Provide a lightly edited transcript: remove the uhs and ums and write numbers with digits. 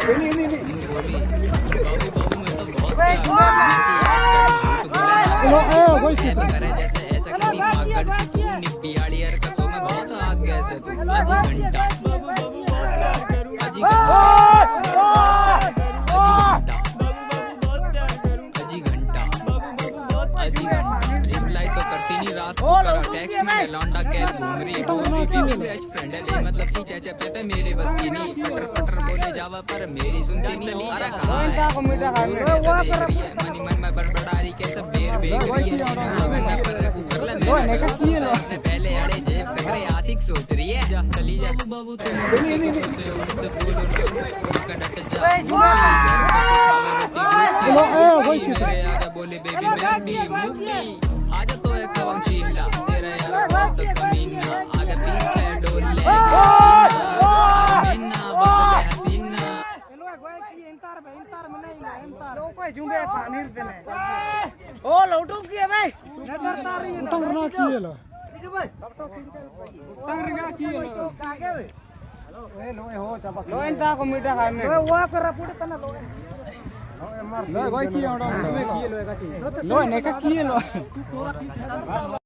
नहीं नहीं नहीं बोली बाबू बाबू मैं तो बहुत प्यार करती है, झूठ बोले करे जैसे ऐसा कभी पागल सी तू निबियाड़ी हरकतों में बहुत आगे ऐसे तू आजी घंटा आजी घंटा आजी घंटा आजी घंटा रिप्लाई तो करती नहीं रात को करा टेक्स्ट में लौंडा कैर घूम रही बीबी बेस्ट फ्रेंड है मतलब की चाचा पे मेरे बस की नहीं पटर पटर बोले जावा पर मेरी सुनती नहीं अरे कहां है मनी मन में बड़बड़ा रही कैसे बेर बेग रही है ना पर ऊपर ले मेरे पहले आड़े जेब ककरे आशिक सोच रही है जा चली जा बाबू तुम उनसे बोल का डट जा घर पे मेरे आगे बोले बेबी मैं भी मुक्ति आज तो एक खवंशीला तेरा यार बहुत कमीना आगे पीछे डोल ले मीना बदले हसीना कोई जुंबे पानी देने ओ लौटू की है भाई नजर तारी उतरना की है लो भाई उतरना की है लो कागे वे ए लो हो चपक लो इन ता को मीठा खाने वो कर पुट तना लो लो भाई की ओडा में की लो का चीज लो ने का की लो